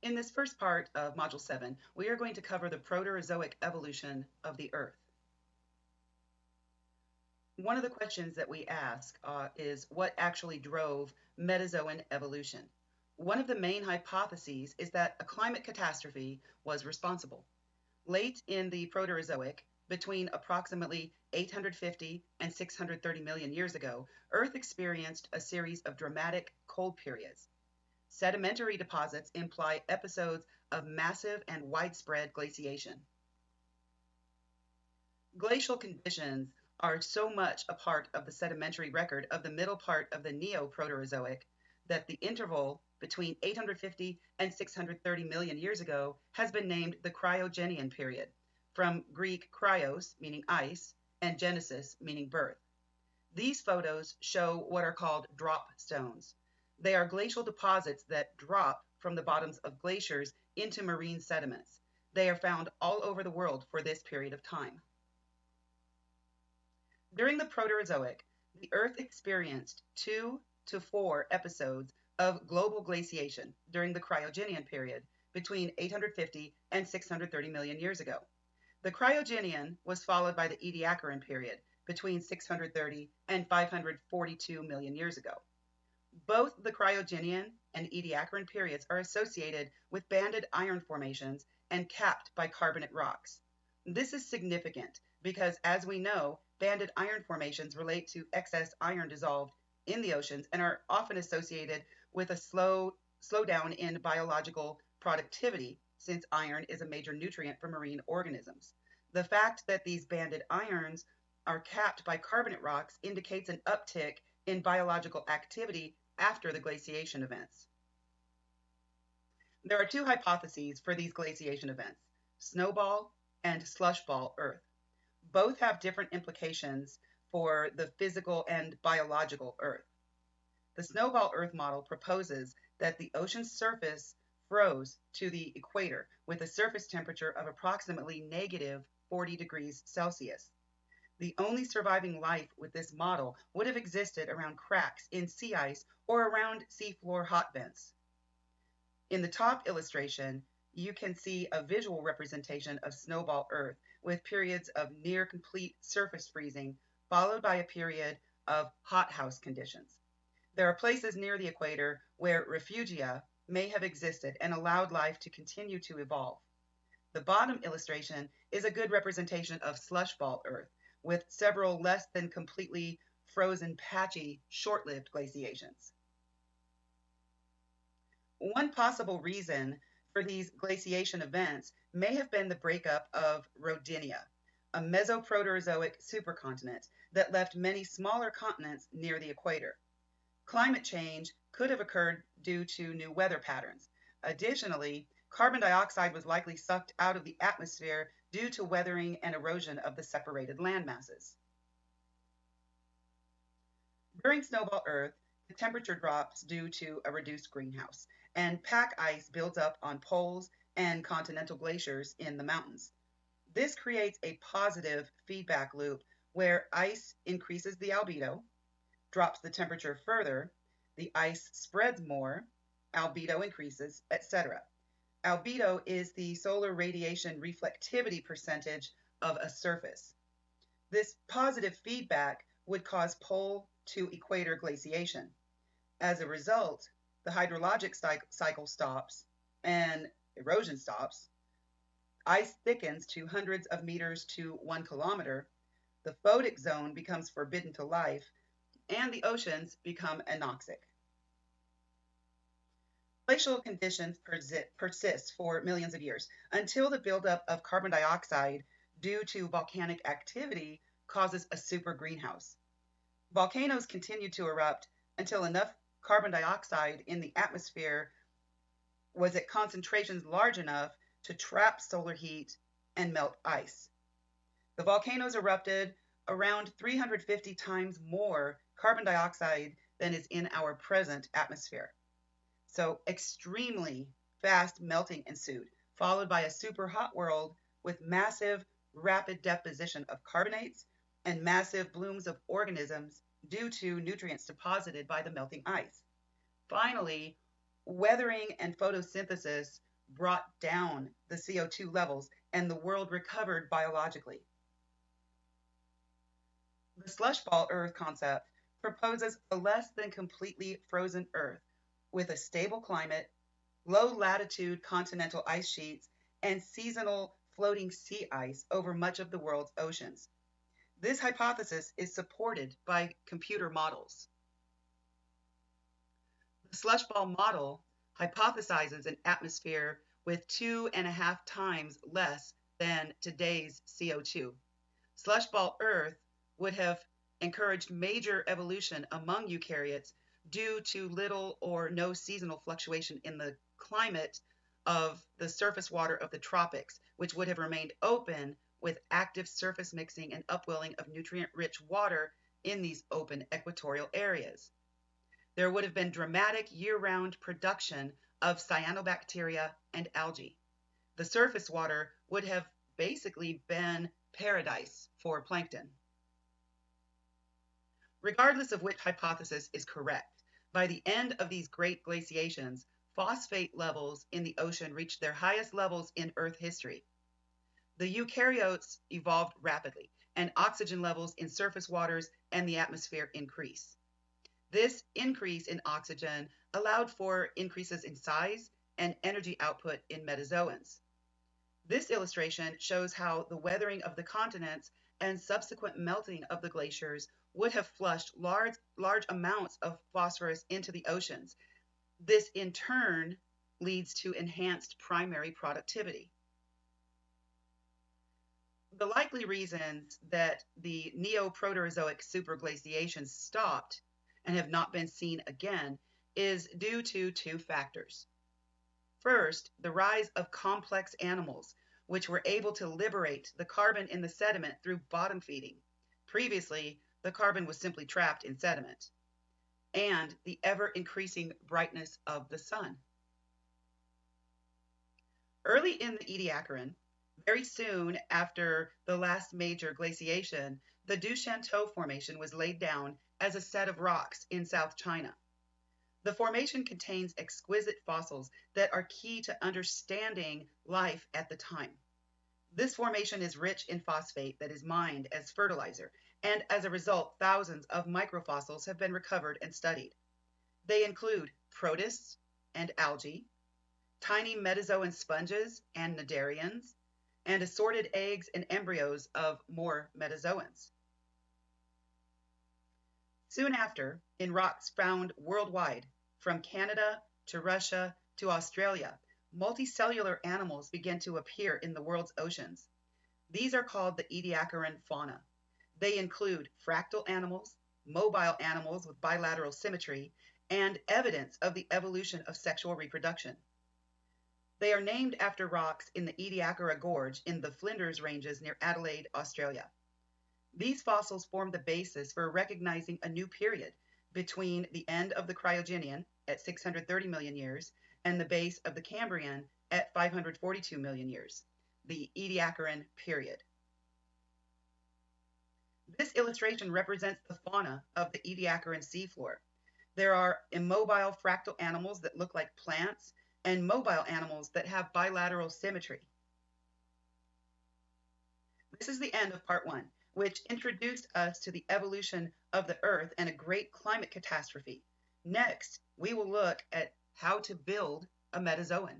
In this first part of Module 7, we are going to cover the Proterozoic evolution of the Earth. One of the questions that we ask is what actually drove Metazoan evolution? One of the main hypotheses is that a climate catastrophe was responsible. Late in the Proterozoic, between approximately 850 and 630 million years ago, Earth experienced a series of dramatic cold periods. Sedimentary deposits imply episodes of massive and widespread glaciation. Glacial conditions are so much a part of the sedimentary record of the middle part of the Neo-Proterozoic that the interval between 850 and 630 million years ago has been named the Cryogenian period, from Greek kryos, meaning ice, and genesis, meaning birth. These photos show what are called drop stones. They are glacial deposits that drop from the bottoms of glaciers into marine sediments. They are found all over the world for this period of time. During the Proterozoic, the Earth experienced 2 to 4 episodes of global glaciation during the Cryogenian period between 850 and 630 million years ago. The Cryogenian was followed by the Ediacaran period between 630 and 542 million years ago. Both the Cryogenian and Ediacaran periods are associated with banded iron formations and capped by carbonate rocks. This is significant because, as we know, banded iron formations relate to excess iron dissolved in the oceans and are often associated with a slowdown in biological productivity, since iron is a major nutrient for marine organisms. The fact that these banded irons are capped by carbonate rocks indicates an uptick in biological activity after the glaciation events. There are two hypotheses for these glaciation events: snowball and slushball Earth. Both have different implications for the physical and biological Earth. The snowball Earth model proposes that the ocean's surface froze to the equator with a surface temperature of approximately negative 40 degrees Celsius. The only surviving life with this model would have existed around cracks in sea ice or around seafloor hot vents. In the top illustration, you can see a visual representation of snowball Earth with periods of near complete surface freezing, followed by a period of hothouse conditions. There are places near the equator where refugia may have existed and allowed life to continue to evolve. The bottom illustration is a good representation of slushball Earth, with several less than completely frozen, patchy, short-lived glaciations. One possible reason for these glaciation events may have been the breakup of Rodinia, a Mesoproterozoic supercontinent that left many smaller continents near the equator. Climate change could have occurred due to new weather patterns. Additionally, carbon dioxide was likely sucked out of the atmosphere due to weathering and erosion of the separated land masses. During snowball Earth, the temperature drops due to a reduced greenhouse, and pack ice builds up on poles and continental glaciers in the mountains. This creates a positive feedback loop where ice increases the albedo, drops the temperature further, the ice spreads more, albedo increases, etc. Albedo is the solar radiation reflectivity percentage of a surface. This positive feedback would cause pole to equator glaciation. As a result, the hydrologic cycle stops and erosion stops, ice thickens to hundreds of meters to 1 kilometer, the photic zone becomes forbidden to life, and the oceans become anoxic. Glacial conditions persist for millions of years until the buildup of carbon dioxide due to volcanic activity causes a super greenhouse. Volcanoes continue to erupt until enough carbon dioxide in the atmosphere was at concentrations large enough to trap solar heat and melt ice. The volcanoes erupted around 350 times more carbon dioxide than is in our present atmosphere. So extremely fast melting ensued, followed by a super hot world with massive rapid deposition of carbonates and massive blooms of organisms due to nutrients deposited by the melting ice. Finally, weathering and photosynthesis brought down the CO2 levels and the world recovered biologically. The slush ball Earth concept proposes a less than completely frozen Earth with a stable climate, low latitude continental ice sheets, and seasonal floating sea ice over much of the world's oceans. This hypothesis is supported by computer models. The slush ball model hypothesizes an atmosphere with 2.5 times less than today's CO2. Slush ball Earth would have encouraged major evolution among eukaryotes due to little or no seasonal fluctuation in the climate of the surface water of the tropics, which would have remained open with active surface mixing and upwelling of nutrient-rich water in these open equatorial areas. There would have been dramatic year-round production of cyanobacteria and algae. The surface water would have basically been paradise for plankton. Regardless of which hypothesis is correct, by the end of these great glaciations, phosphate levels in the ocean reached their highest levels in Earth history. The eukaryotes evolved rapidly, and oxygen levels in surface waters and the atmosphere increase. This increase in oxygen allowed for increases in size and energy output in metazoans. This illustration shows how the weathering of the continents and subsequent melting of the glaciers would have flushed large amounts of phosphorus into the oceans. This in turn leads to enhanced primary productivity. The likely reasons that the Neoproterozoic superglaciations stopped and have not been seen again is due to two factors. First, the rise of complex animals, which were able to liberate the carbon in the sediment through bottom feeding. Previously, the carbon was simply trapped in sediment. And the ever-increasing brightness of the sun. Early in the Ediacaran, very soon after the last major glaciation, the Du-Shantou Formation was laid down as a set of rocks in South China. The formation contains exquisite fossils that are key to understanding life at the time. This formation is rich in phosphate that is mined as fertilizer, and as a result, thousands of microfossils have been recovered and studied. They include protists and algae, tiny metazoan sponges and cnidarians, and assorted eggs and embryos of more metazoans. Soon after, in rocks found worldwide, from Canada to Russia to Australia, multicellular animals began to appear in the world's oceans. These are called the Ediacaran fauna. They include fractal animals, mobile animals with bilateral symmetry, and evidence of the evolution of sexual reproduction. They are named after rocks in the Ediacara Gorge in the Flinders Ranges near Adelaide, Australia. These fossils form the basis for recognizing a new period between the end of the Cryogenian at 630 million years and the base of the Cambrian at 542 million years, the Ediacaran period. This illustration represents the fauna of the Ediacaran seafloor. There are immobile fractal animals that look like plants and mobile animals that have bilateral symmetry. This is the end of part 1, which introduced us to the evolution of the Earth and a great climate catastrophe. Next, we will look at how to build a metazoan.